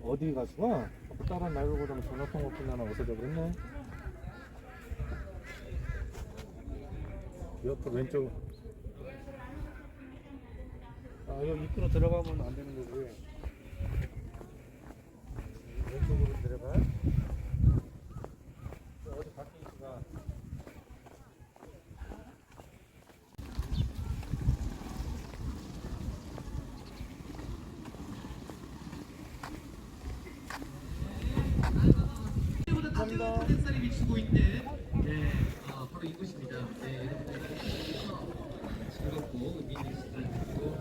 어디 가수가? 다른 날고 그러면 전화통화 끝나나 어서져 그랬네. 옆으로 왼쪽. 아, 여기 입구로 들어가면 안 되는 거지. 왼쪽으로 들어가. 어디 밖에 있구나. 햇살이 비추고 있는 바로 이곳입니다. 즐겁고 의미 있는 시간이고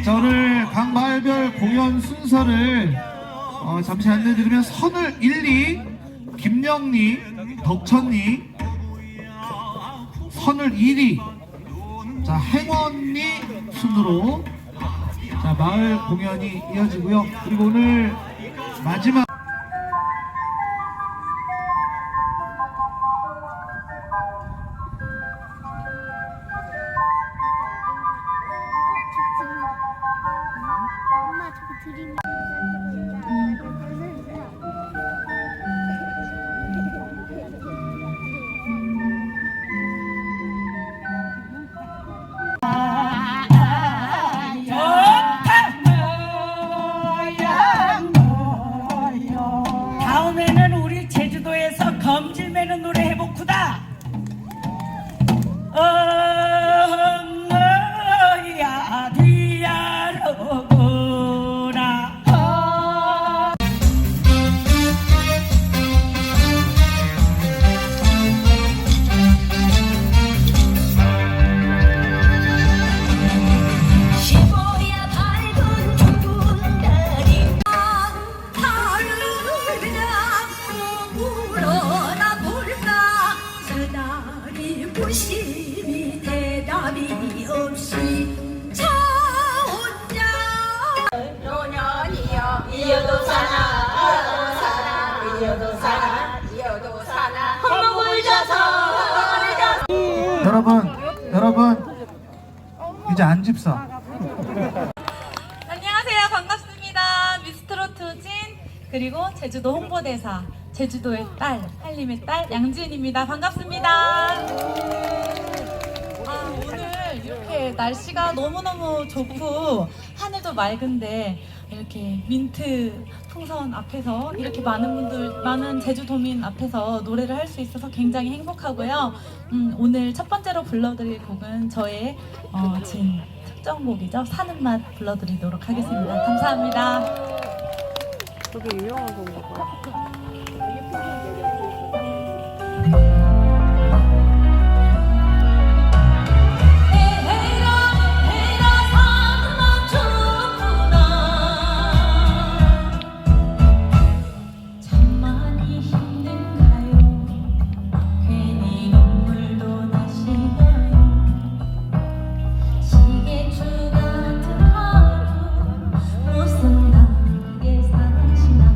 자, 오늘 각 마을별 공연 순서를 잠시 안내드리면 선을 1, 2, 김영리, 덕천리, 선을 1위, 자, 행원리 순으로 자, 마을 공연이 이어지고요. 그리고 오늘 마지막 엄마 저거 드림. 다음에는 우리 제주도에서 검질 매는 노래 해보구다. 엄마야 뒤야로구나. 시보야 밝은 둥근 달이 달을 물어나 볼까. 저 달이 부심이 대답이 없이 저 혼자 노년이여 이어도 사나 이어도 사나 헛먹을 져서 여러분 이제 안 집사. 안녕하세요. 반갑습니다. 미스트롯 진 그리고 제주도 홍보대사 제주도의 딸 한림의 딸 양지은입니다. 반갑습니다. 오늘 이렇게 날씨가 너무너무 좋고 하늘도 맑은데 이렇게 민트 풍선 앞에서 이렇게 많은 제주도민 앞에서 노래를 할 수 있어서 굉장히 행복하고요. 오늘 첫 번째로 불러드릴 곡은 저의 진 특정곡이죠. 사는 맛 불러드리도록 하겠습니다. 감사합니다. 되게 유명한 건가 봐. 무슨 나게 사시나요?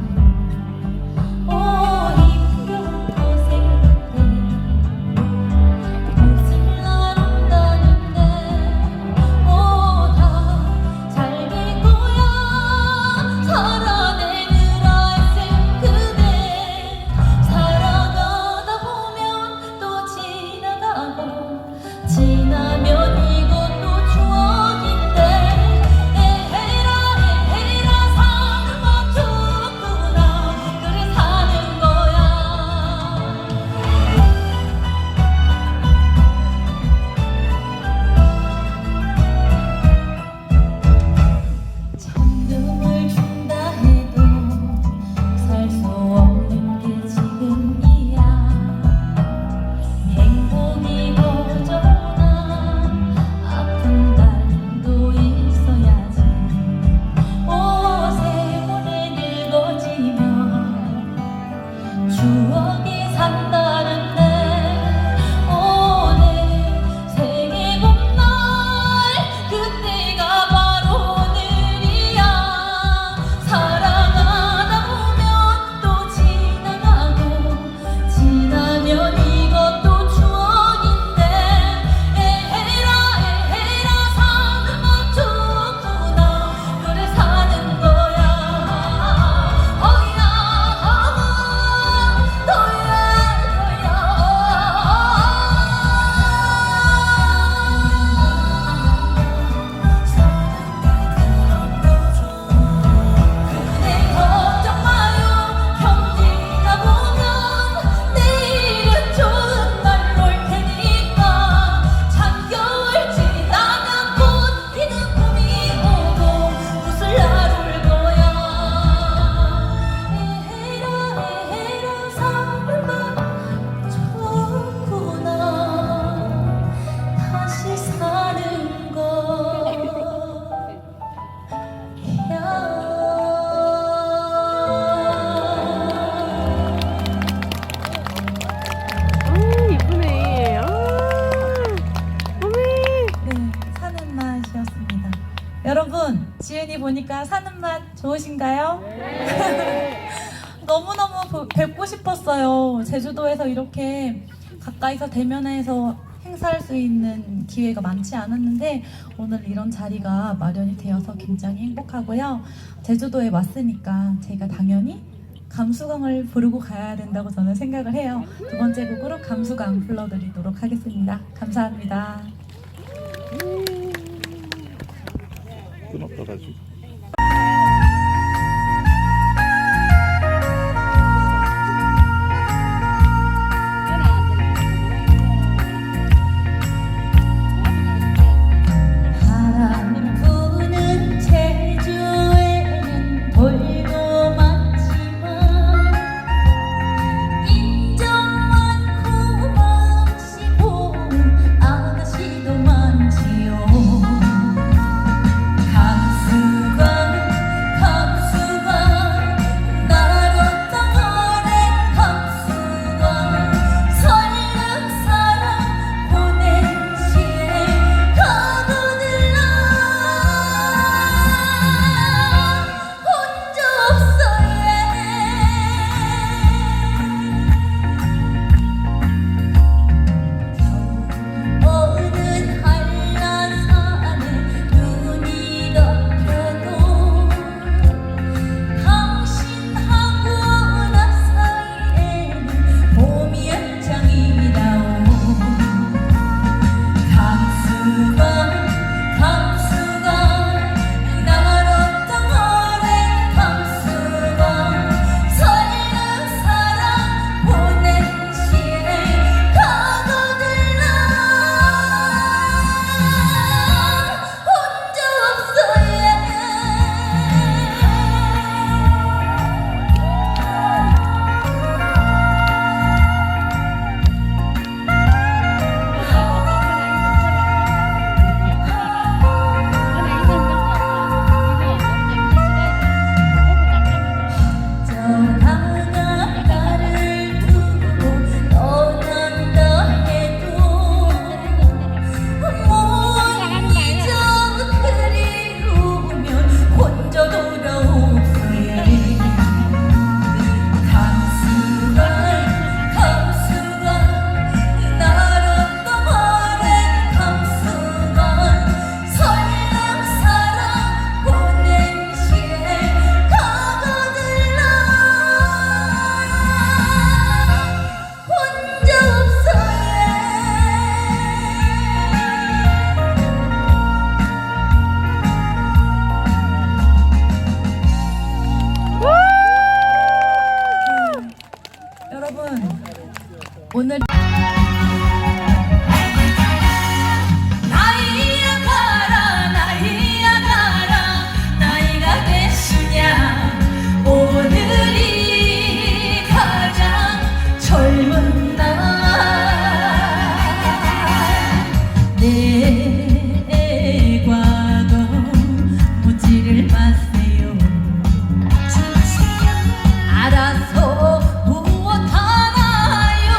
여러분, 지은이 보니까 사는 맛 좋으신가요? 너무너무 뵙고 싶었어요. 제주도에서 이렇게 가까이서 대면해서 행사할 수 있는 기회가 많지 않았는데 오늘 이런 자리가 마련이 되어서 굉장히 행복하고요. 제주도에 왔으니까 제가 당연히 감수광을 부르고 가야 된다고 저는 생각을 해요. 두 번째 곡으로 감수광 불러드리도록 하겠습니다. 감사합니다. 끊었다가지고. 오늘 나이야 가라 나이야 가라 나이가 됐으냐 오늘이 가장 젊은 날 내 과거 묻지를 마세요 알아서 무엇하나요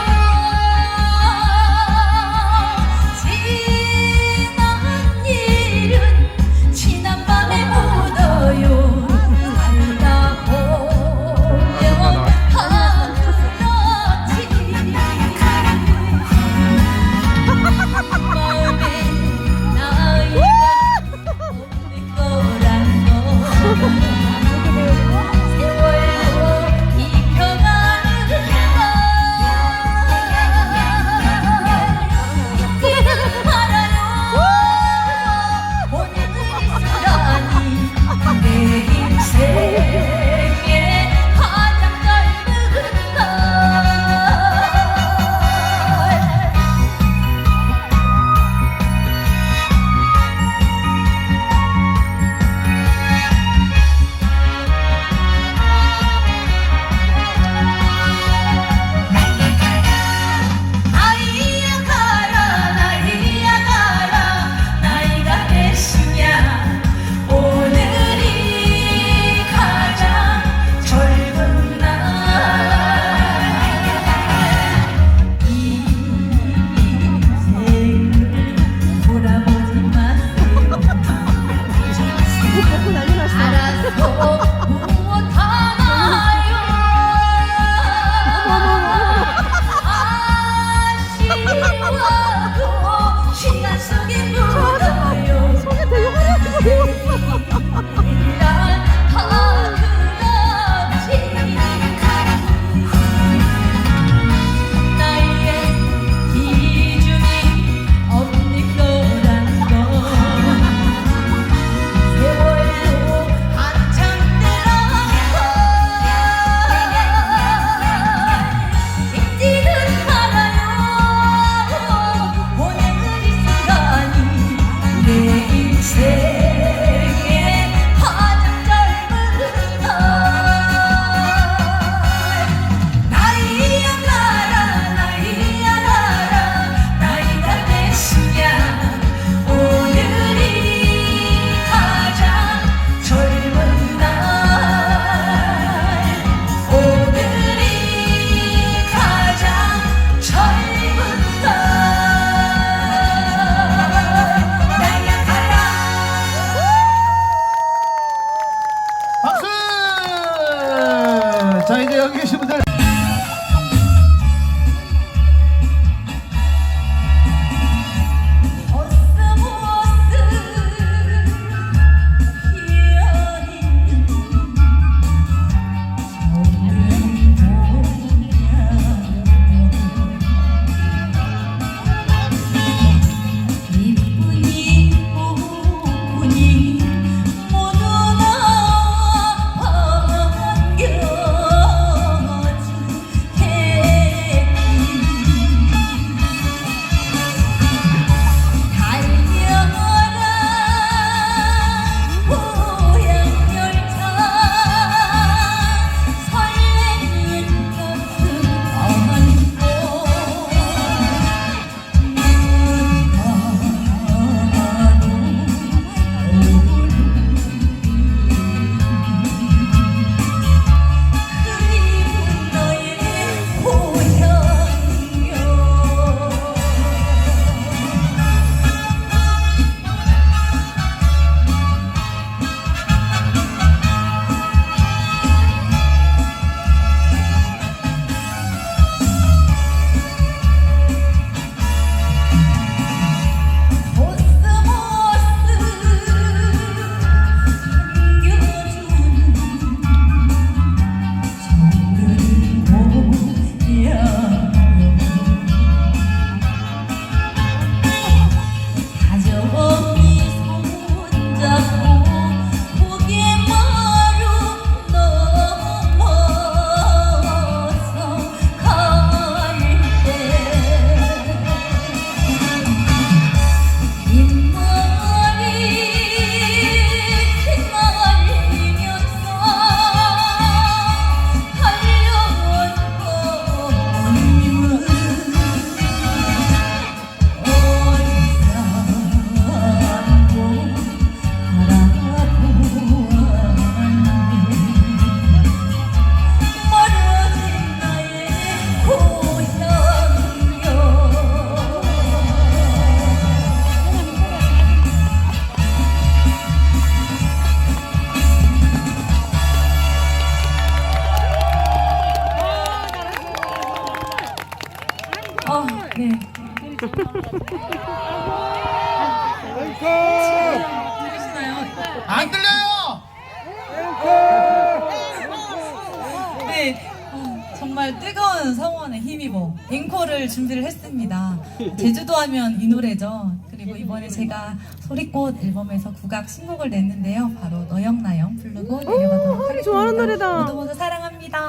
곡을 준비를 했습니다. 제주도 하면 이 노래죠. 그리고 이번에 제가 소리꽃 앨범에서 국악 신곡을 냈는데요. 바로 너영나영 부르고 내려가도록 하겠습니다. 좋아하는 노래다. 모두 모두 사랑합니다.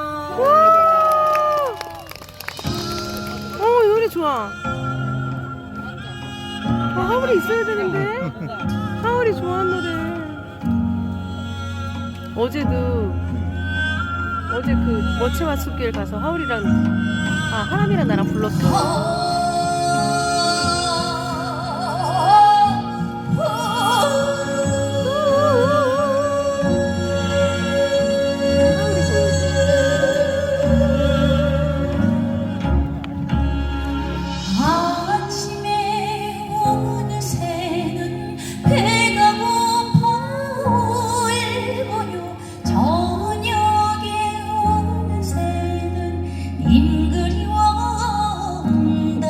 이 노래 좋아. 하울이 있어야 되는데. 하울이 좋아하는 노래. 어제 그 머치와 숲길 가서 하울이랑 하람이랑 나랑 불렀어. 아침에 오는 새는 배가 고파 울고요 저녁에 오는 새는 임근이 온다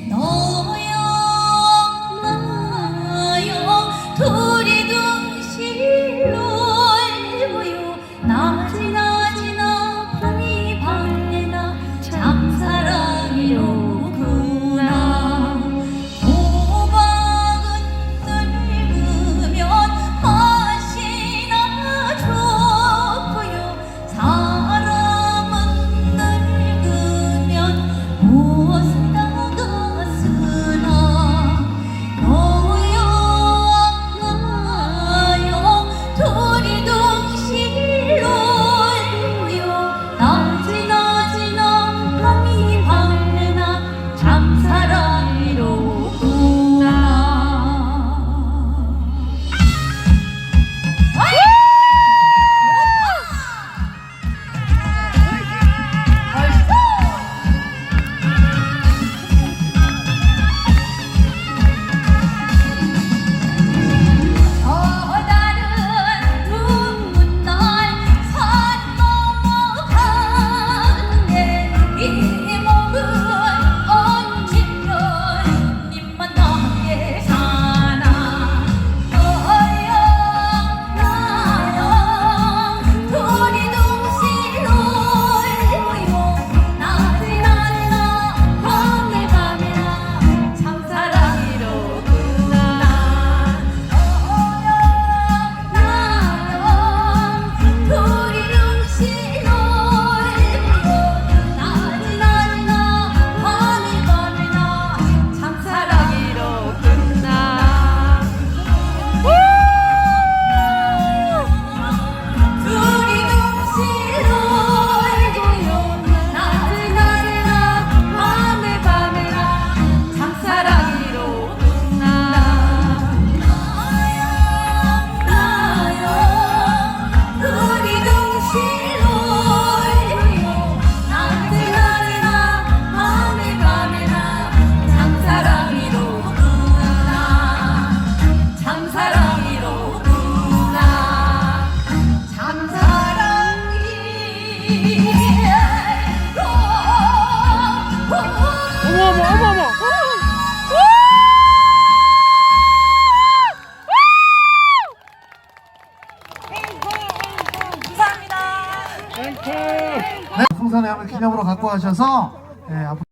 너여 나여 둘이 둥실 놀고요 낮이나 밤이 밝게나 참사랑이로 호박은 늙으면 맛이나 좋고요 사람은 늙으면 무엇을 나갔으나 너여 나여 둘이 동실 놀고요 낮이나 밤이 밝게나 참사랑이로구나 다른 눈물 날 산 넘어가는데 이 몸은 언제면 님만 함께 사나 너여 나여 둘이 동실 놀고요 낮이나 밤에 참사랑이로구나 너여 나여 둘이 동실 놀고요 낮이나 밤에 참사랑이로구나 둘이 동실 놀고요 낮이나 밤에 참사랑이로구나 나요 둘이 동실 놀고요 낮이나 밤에 참사랑이로구나 참사랑이로구나 어머. 감사합니다. 네, 풍선의 향을 기념으로 갖고 가셔서 앞으로